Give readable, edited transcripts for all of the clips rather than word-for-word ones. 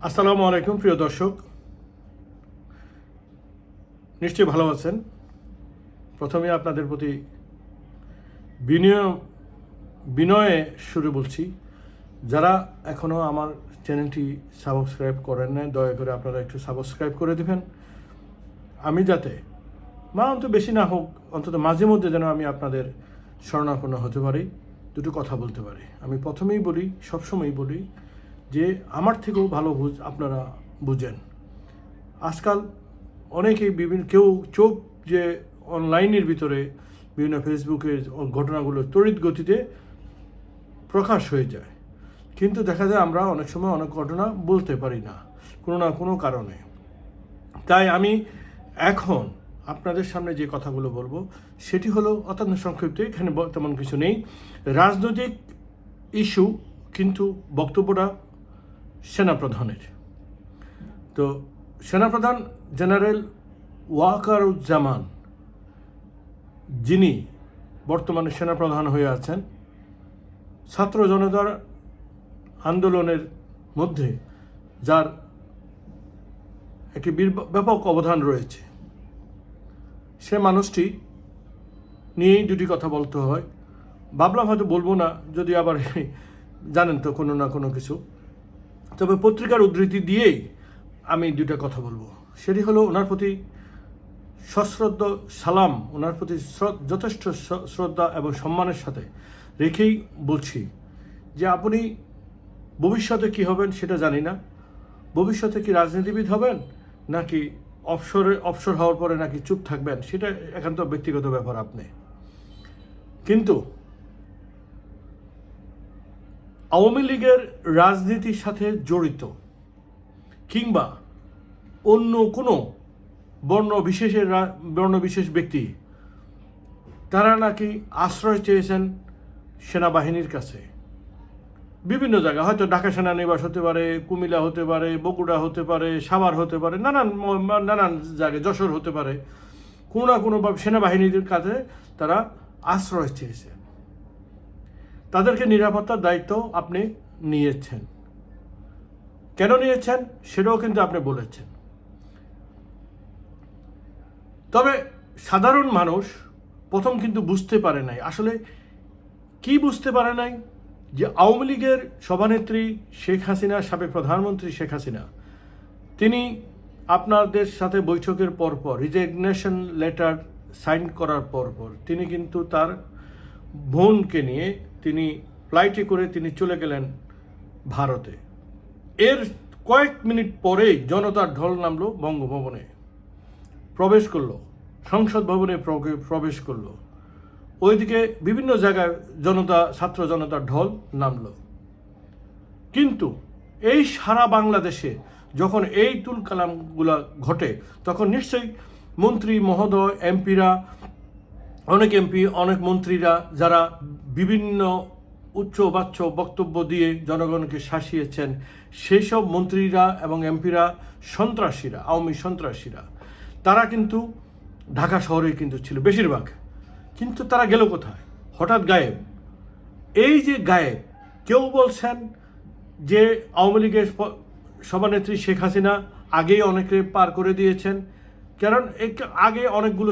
আসসালামু আলাইকুম প্রিয় দর্শক, নিশ্চয়ই ভালো আছেন। প্রথমে আপনাদের প্রতি বিনয় বিনয়ে শুরু বলছি, যারা এখনও আমার চ্যানেলটি সাবস্ক্রাইব করেন না, দয়া করে আপনারা একটু সাবস্ক্রাইব করে দেবেন। আমি যাতে অন্তত বেশি না হোক, অন্তত মাঝে মধ্যে যেন আমি আপনাদের শরণাপন্ন হতে পারি, দুটো কথা বলতে পারি। আমি প্রথমেই বলি, সবসময়ই বলি যে আমার থেকেও ভালো আপনারা বুঝেন। আজকাল অনেকেই কেউ চোখ যে অনলাইনের ভিতরে বিভিন্ন ফেসবুকের ঘটনাগুলো তড়িৎ গতিতে প্রকাশ হয়ে যায়, কিন্তু দেখা যায় আমরা অনেক সময় অনেক ঘটনা বলতে পারি না কোনো না কোনো কারণে। তাই আমি এখন আপনাদের সামনে যে কথাগুলো বলবো সেটি হলো অত্যন্ত সংক্ষিপ্ত, এখানে তেমন কিছু নেই। রাজনৈতিক ইস্যু, কিন্তু বক্তব্যটা সেনাপ্রধানের। তো সেনাপ্রধান জেনারেল ওয়াকারুজ্জামান, যিনি বর্তমানে সেনাপ্রধান হয়ে আছেন, ছাত্র জনতার আন্দোলনের মধ্যে যার একটি ব্যাপক অবদান রয়েছে, সে মানুষটি নিয়েই দুটি কথা বলতে হয়। ভাবলাম হয়তো বলবো না, যদি আবার জানেন তো কোনো না কোনো কিছু, তবে পত্রিকার উদ্ধৃতি দিয়েই আমি দুটা কথা বলবো। সেটি হলো ওনার প্রতি সশ্রদ্ধ সালাম, ওনার প্রতি যথেষ্ট শ্রদ্ধা এবং সম্মানের সাথে রেখেই বলছি যে আপনি ভবিষ্যতে কি হবেন সেটা জানি না। ভবিষ্যতে কি রাজনীতিবিদ হবেন, নাকি অবসর হওয়ার পরে নাকি চুপ থাকবেন, সেটা একান্ত ব্যক্তিগত ব্যাপার আপনি। কিন্তু আওয়ামী লীগের রাজনীতির সাথে জড়িত কিংবা অন্য কোনো বর্ণবিশেষ ব্যক্তি, তারা নাকি আশ্রয় চেয়েছেন সেনাবাহিনীর কাছে বিভিন্ন জায়গায়। হয়তো ঢাকা সেনানিবাস হতে পারে, কুমিল্লা হতে পারে, বগুড়া হতে পারে, সাভার হতে পারে, নানান জায়গায়, যশোর হতে পারে। কোনো না কোনোভাবে সেনাবাহিনীর কাছে তারা আশ্রয় চেয়েছেন। তাদেরকে নিরাপত্তার দায়িত্ব আপনি নিয়েছেন। কেন নিয়েছেন সেটাও কিন্তু আপনি বলেছেন। তবে সাধারণ মানুষ প্রথম কিন্তু বুঝতে পারে নাই, আসলে কি বুঝতে পারে নাই, যে আওয়ামী লীগের সভানেত্রী শেখ হাসিনা, সাবেক প্রধানমন্ত্রী শেখ হাসিনা, তিনি আপনাদের সাথে বৈঠকের পরপর, রিজিগনেশন লেটার সাইন করার পরপর, তিনি কিন্তু তার বোনকে নিয়ে তিনি ফ্লাইটে করে তিনি চলে গেলেন ভারতে। এর কয়েক মিনিট পরেই জনতার ঢল নামলো বঙ্গভবনে, প্রবেশ করলো, সংসদ ভবনে প্রবেশ করলো। ওইদিকে বিভিন্ন জায়গায় ছাত্র জনতার ঢল নামলো। কিন্তু এই সারা বাংলাদেশে যখন এই তুলকালামগুলো ঘটে, তখন নিশ্চয়ই মন্ত্রী মহোদয়, এমপিরা, অনেক মন্ত্রীরা যারা বিভিন্ন উচ্চবাচ্য বক্তব্য দিয়ে জনগণকে শাসিয়েছেন, সেই সব মন্ত্রীরা এবং এমপিরা সন্ত্রাসীরা, আওয়ামী সন্ত্রাসীরা, তারা কিন্তু ঢাকা শহরে কিন্তু ছিল বেশিরভাগ। কিন্তু তারা গেল কোথায়? হঠাৎ গায়েব। এই যে গায়েব, কেউ বলছেন যে আওয়ামী লীগের সভানেত্রী শেখ হাসিনা আগেই অনেকে পার করে দিয়েছেন, কারণ আগে অনেকগুলো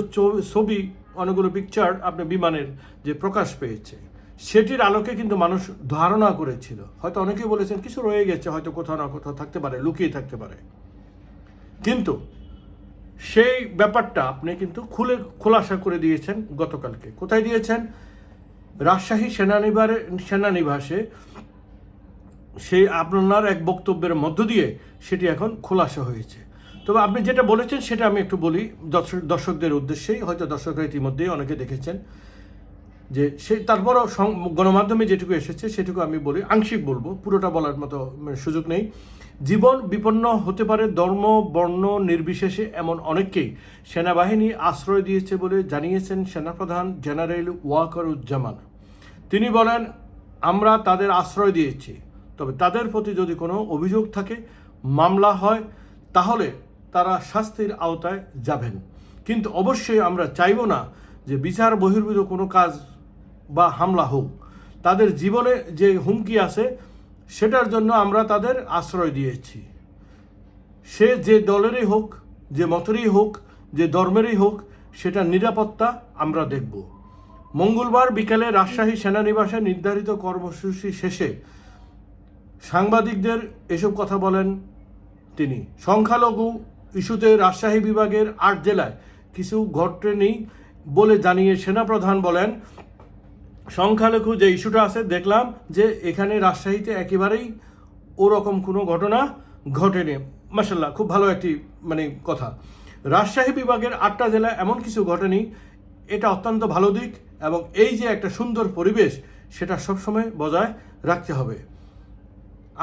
ছবি, অনেকগুলো পিকচার আপনি বিমানের যে প্রকাশ পেয়েছে, সেটির আলোকে কিন্তু মানুষ ধারণা করেছিল, হয়তো অনেকেই বলেছেন কিছু রয়ে গেছে, হয়তো কোথাও না কোথাও থাকতে পারে, লুকিয়ে থাকতে পারে। কিন্তু সেই ব্যাপারটা আপনি কিন্তু খোলাসা করে দিয়েছেন গতকালকে। কোথায় দিয়েছেন? রাজশাহী সেনানিবাসে সেই আপনার এক বক্তব্যের মধ্য দিয়ে সেটি এখন খোলাসা হয়েছে। তবে আপনি যেটা বলেছেন সেটা আমি একটু বলি দর্শকদের উদ্দেশ্যেই, হয়তো দর্শকরা ইতিমধ্যেই অনেকে দেখেছেন, যে তারপরও গণমাধ্যমে যেটুকু এসেছে সেটুকু আমি বলি, আংশিক বলবো, পুরোটা বলার মতো সুযোগ নেই। জীবন বিপন্ন হতে পারে ধর্ম বর্ণ নির্বিশেষে, এমন অনেককেই সেনাবাহিনী আশ্রয় দিয়েছে বলে জানিয়েছেন সেনাপ্রধান জেনারেল ওয়াকারুজ্জামান। তিনি বলেন, আমরা তাদের আশ্রয় দিয়েছি, তবে তাদের প্রতি যদি কোনো অভিযোগ থাকে, মামলা হয়, তাহলে তারা শাস্তির আওতায় যাবেন। কিন্তু অবশ্যই আমরা চাইব না যে বিচার বহির্ভূত কোনো কাজ বা হামলা হোক। তাদের জীবনে যে হুমকি আছে সেটার জন্য আমরা তাদের আশ্রয় দিয়েছি। সে যে দলেরই হোক, যে মতেরই হোক, যে ধর্মেরই হোক, সেটা নিরাপত্তা আমরা দেখব। মঙ্গলবার বিকেলে রাজশাহী সেনানিবাসে নির্ধারিত কর্মসূচি শেষে সাংবাদিকদের এসব কথা বলেন তিনি। সংখ্যালঘু ইস্যুতে রাজশাহী বিভাগের 8 জেলায় কিছু ঘটেনি বলে জানিয়ে সেনাপ্রধান বলেন, সংখ্যালঘু যে ইস্যুটা আছে দেখলাম যে এখানে রাজশাহীতে একেবারেই ওরকম কোনো ঘটনা ঘটেনি। মাশাআল্লাহ, খুব ভালো একটি কথা। রাজশাহী বিভাগের 8টা জেলায় এমন কিছু ঘটেনি, এটা অত্যন্ত ভালো দিক, এবং এই যে একটা সুন্দর পরিবেশ সেটা সবসময় বজায় রাখতে হবে।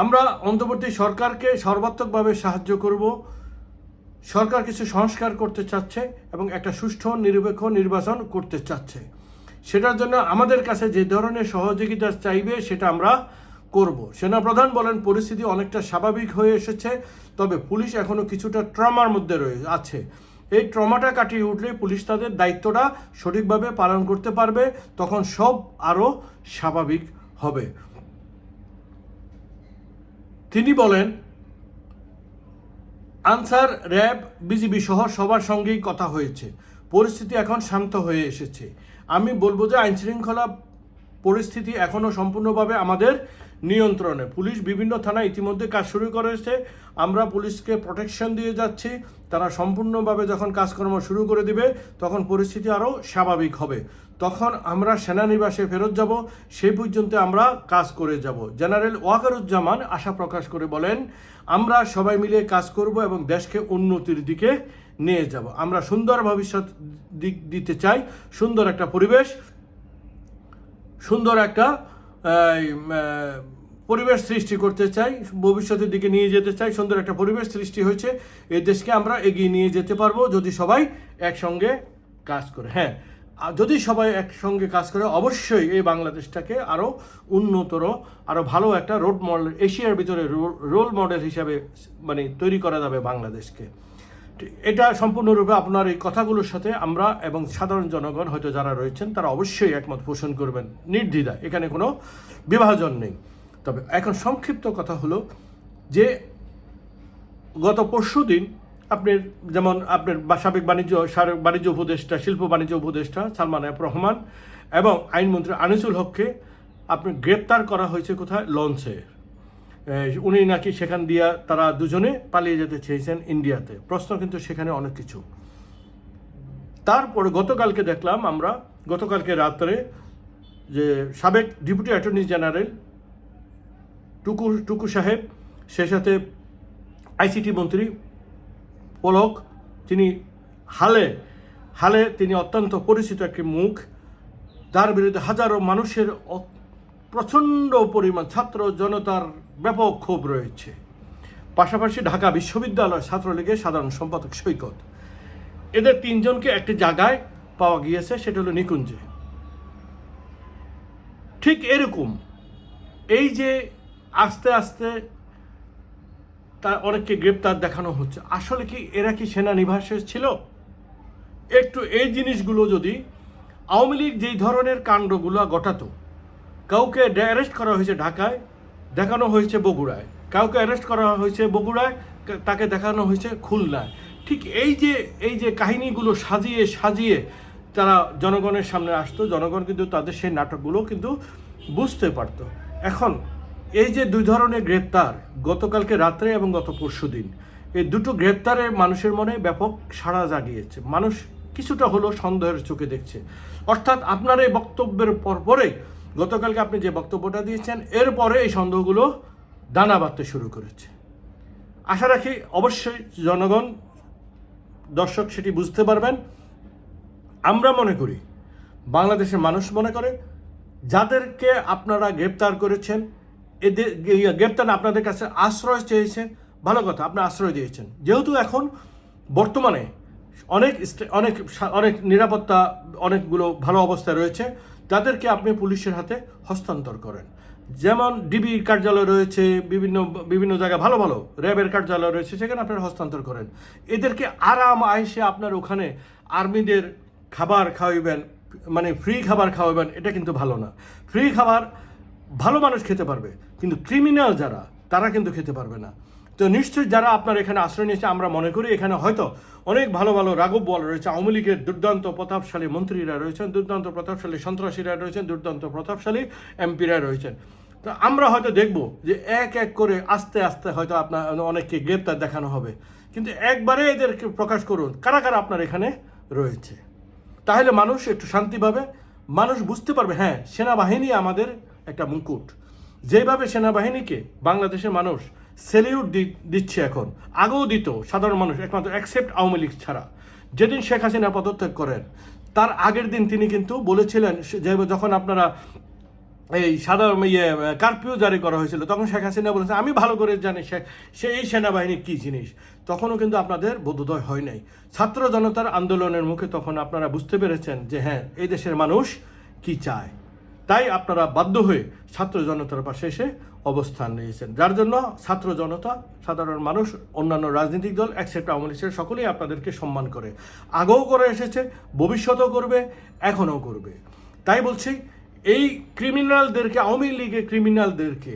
আমরা অন্তর্বর্তী সরকারকে সর্বাত্মকভাবে সাহায্য করব। সরকার কিছু সংস্কার করতে চাচ্ছে এবং একটা সুষ্ঠু নিরপেক্ষ নির্বাচন করতে চাচ্ছে। সেটার জন্য আমাদের কাছে যে ধরনের সহযোগিতা চাইবে সেটা আমরা করব। সেনাপ্রধান বলেন, পরিস্থিতি অনেকটা স্বাভাবিক হয়ে এসেছে, তবে পুলিশ এখনও কিছুটা ট্রমার মধ্যে আছে। এই ট্রমাটা কাটিয়ে উঠলে পুলিশ তাদের দায়িত্বটা সঠিকভাবে পালন করতে পারবে, তখন সব আরও স্বাভাবিক হবে। তিনি বলেন, আনসার, র্যাব, বিজিবি সহ সবার সঙ্গেই কথা হয়েছে, পরিস্থিতি এখন শান্ত হয়ে এসেছে। আমি বলবো যে আইনশৃঙ্খলা পরিস্থিতি এখনও সম্পূর্ণভাবে আমাদের নিয়ন্ত্রণে। পুলিশ বিভিন্ন থানায় ইতিমধ্যে কাজ শুরু করেছে, আমরা পুলিশকে প্রোটেকশন দিয়ে যাচ্ছি। তারা সম্পূর্ণভাবে যখন কাজকর্ম শুরু করে দিবে তখন পরিস্থিতি আরও স্বাভাবিক হবে, তখন আমরা সেনানিবাসে ফেরত যাব, সেই পর্যন্ত আমরা কাজ করে যাব। জেনারেল ওয়াকারুজ্জামান আশা প্রকাশ করে বলেন, আমরা সবাই মিলে কাজ করব এবং দেশকে উন্নতির দিকে নিয়ে যাব। আমরা সুন্দর ভবিষ্যৎ দিতে চাই, সুন্দর একটা পরিবেশ, সুন্দর একটা পরিবেশ সৃষ্টি করতে চাই, ভবিষ্যতের দিকে নিয়ে যেতে চাই। সুন্দর একটা পরিবেশ সৃষ্টি হয়েছে, এই দেশকে আমরা এগিয়ে নিয়ে যেতে পারবো যদি সবাই একসঙ্গে কাজ করে। হ্যাঁ, যদি সবাই একসঙ্গে কাজ করে অবশ্যই এই বাংলাদেশটাকে আরও উন্নতর, আরও ভালো একটা রোল মডেল, এশিয়ার ভিতরে রোল মডেল হিসাবে তৈরি করা যাবে বাংলাদেশকে। এটা সম্পূর্ণরূপে আপনার এই কথাগুলোর সাথে আমরা এবং সাধারণ জনগণ হয়তো যারা রয়েছেন তারা অবশ্যই একমত পোষণ করবেন, নির্দ্বিধায়, এখানে কোনো বিভাজন নেই। তবে এখন সংক্ষিপ্ত কথা হলো যে গত পরশুদিন আপনার সাবেক বাণিজ্য উপদেষ্টা, শিল্প বাণিজ্য উপদেষ্টা সালমান এফ রহমান এবং আইনমন্ত্রী আনিসুল হককে গ্রেপ্তার করা হয়েছে কোথায়? লঞ্চে। উনি নাকি সেখান দিয়ে তারা দুজনে পালিয়ে যেতে চেয়েছেন ইন্ডিয়াতে। প্রশ্ন কিন্তু সেখানে অনেক কিছু। তারপরে গতকালকে দেখলাম আমরা, গতকালকে রাত্রে যে সাবেক ডেপুটি অ্যাটর্নি জেনারেল টুকু সাহেব, সে সাথে আইসিটি মন্ত্রী পলক, তিনি হালে তিনি অত্যন্ত পরিচিত একটি মুখ, তার বিরুদ্ধে হাজারো মানুষের প্রচণ্ড পরিমাণ ছাত্র জনতার ব্যাপক ক্ষোভ রয়েছে। পাশাপাশি ঢাকা বিশ্ববিদ্যালয় ছাত্রলীগের সাধারণ সম্পাদক সৈকত, এদের 3 জনকে একটি জায়গায় পাওয়া গিয়েছে, সেটা হলো নিকুঞ্জে। ঠিক এরকম এই যে আস্তে আস্তে তার অনেককে গ্রেপ্তার দেখানো হচ্ছে, আসলে কি এরা কি সেনানিবাসে ছিল? একটু এই জিনিসগুলো যদি আওয়ামী লীগ যেই ধরনের কাণ্ডগুলো ঘটাতো, কাউকে অ্যারেস্ট করা হয়েছে ঢাকায়, দেখানো হয়েছে বগুড়ায়, কাউকে অ্যারেস্ট করা হয়েছে বগুড়ায়, তাকে দেখানো হয়েছে খুলনায়, ঠিক এই যে কাহিনীগুলো সাজিয়ে তারা জনগণের সামনে আসতো, জনগণ কিন্তু তাদের সেই নাটকগুলো কিন্তু বুঝতে পারত। এখন এই যে 2 ধরনের গ্রেপ্তার, গতকালকে রাত্রে এবং গত পরশুদিন, এই দুটো গ্রেপ্তারে মানুষের মনে ব্যাপক সাড়া জাগিয়েছে। মানুষ কিছুটা হলো সন্দেহের চোখে দেখছে। অর্থাৎ আপনার এই বক্তব্যের পরে গতকালকে আপনি যে বক্তব্যটা দিয়েছেন, এরপরে এই সন্দেহগুলো দানা বাঁধতে শুরু করেছে। আশা রাখি অবশ্যই জনগণ, দর্শক সেটি বুঝতে পারবেন। আমরা মনে করি, বাংলাদেশের মানুষ মনে করে, যাদেরকে আপনারা গ্রেপ্তার করেছেন, এদের গ্রেপ্তার আপনাদের কাছে আশ্রয় চেয়েছে, ভালো কথা, আপনি আশ্রয় দিয়েছেন। যেহেতু এখন বর্তমানে অনেক নিরাপত্তা, অনেকগুলো ভালো অবস্থায় রয়েছে, তাদেরকে আপনি পুলিশের হাতে হস্তান্তর করেন। যেমন ডিবির কার্যালয় রয়েছে, বিভিন্ন জায়গায় ভালো ভালো র্যাবের কার্যালয় রয়েছে, সেখানে আপনারা হস্তান্তর করেন। এদেরকে আরাম আয়েসে আপনার ওখানে আর্মিদের খাবার খাওয়াবেন, ফ্রি খাবার খাওয়াবেন, এটা কিন্তু ভালো না। ফ্রি খাবার ভালো মানুষ খেতে পারবে, কিন্তু ক্রিমিনাল যারা, তারা কিন্তু খেতে পারবে না। তো নিশ্চয়ই যারা আপনার এখানে আশ্রয় নিয়েছে, আমরা মনে করি এখানে হয়তো অনেক ভালো ভালো রাঘব বল রয়েছে, আওয়ামী লীগের দুর্দান্ত প্রতাপশালী মন্ত্রীরা রয়েছেন, দুর্দান্ত প্রতাপশালী সন্ত্রাসীরা রয়েছেন, দুর্দান্ত প্রতাপশালী এমপিরা রয়েছেন। তো আমরা হয়তো দেখব যে এক এক করে আস্তে আস্তে হয়তো আপনার অনেককে গ্রেপ্তার দেখানো হবে, কিন্তু একবারে এদেরকে প্রকাশ করুন কারা কারা আপনার এখানে রয়েছে। তাহলে মানুষ একটু শান্তি পাবে, মানুষ বুঝতে পারবে হ্যাঁ সেনাবাহিনী আমাদের একটা মুকুট। যেভাবে সেনাবাহিনীকে বাংলাদেশের মানুষ সেলিউট দিচ্ছে এখন, আগেও দিত সাধারণ মানুষ, একমাত্র অ্যাকসেপ্ট আওয়ামী লীগ ছাড়া। যেদিন শেখ হাসিনা পদত্যাগ করেন তার আগের দিন তিনি কিন্তু বলেছিলেন যে যখন আপনারা এই সাধারণ কারফিউ জারি করা হয়েছিল, তখন শেখ হাসিনা বলেছে আমি ভালো করে জানি সেই সেনাবাহিনী কী জিনিস। তখনও কিন্তু আপনাদের বোধোদয় হয় নাই। ছাত্র জনতার আন্দোলনের মুখে তখন আপনারা বুঝতে পেরেছেন যে হ্যাঁ এই দেশের মানুষ কি চায়, তাই আপনারা বাধ্য হয়ে ছাত্র জনতার পাশে এসে অবস্থান নিয়েছেন, যার জন্য ছাত্র জনতা, সাধারণ মানুষ, অন্যান্য রাজনৈতিক দল অ্যাকসেপ্ট আওয়ামী লীগ সকলেই আপনাদেরকে সম্মান করে, আগেও করে এসেছে, ভবিষ্যতেও করবে, এখনও করবে। তাই বলছি এই ক্রিমিনালদেরকে, আওয়ামী লীগের ক্রিমিনালদেরকে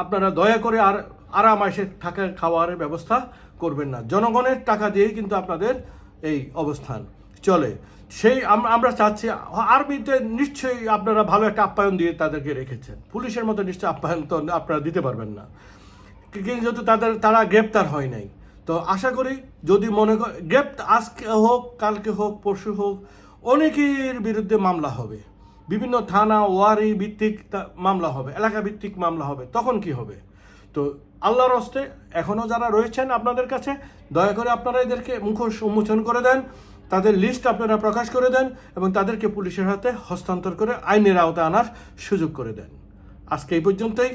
আপনারা দয়া করে আর আরামাসে থাকা খাওয়ার ব্যবস্থা করবেন না। জনগণের টাকা দিয়েই কিন্তু আপনাদের এই অবস্থান চলে। সেই আমরা চাচ্ছি আর্মিতে নিশ্চয়ই আপনারা ভালো একটা আপ্যায়ন দিয়ে তাদেরকে রেখেছেন, পুলিশের মতো নিশ্চয়ই আপ্যায়ন তো আপনারা দিতে পারবেন না, কিন্তু তারা গ্রেপ্তার হয় নাই। তো আশা করি যদি মনে করেন আজকে হোক, কালকে হোক, পরশু হোক, অনেকের বিরুদ্ধে মামলা হবে, বিভিন্ন থানা ওয়ারি ভিত্তিক মামলা হবে, এলাকা ভিত্তিক মামলা হবে, তখন কি হবে? তো আল্লাহর হস্তে এখনও যারা রয়েছেন আপনাদের কাছে, দয়া করে আপনারা এদেরকে মুখোশ উন্মোচন করে দেন, তাদের লিস্ট আপনারা প্রকাশ করে দেন এবং তাদেরকে পুলিশের হাতে হস্তান্তর করে আইনের আওতায় আনার সুযোগ করে দেন। আজকে এই পর্যন্তই।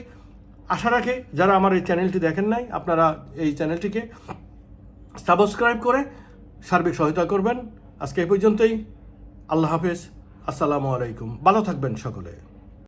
আশা রাখি যারা আমার এই চ্যানেলটি দেখেন নাই, আপনারা এই চ্যানেলটিকে সাবস্ক্রাইব করে সার্বিক সহায়তা করবেন। আজকে এই পর্যন্তই। আল্লাহ হাফেজ, আসসালামু আলাইকুম। ভালো থাকবেন সকলে।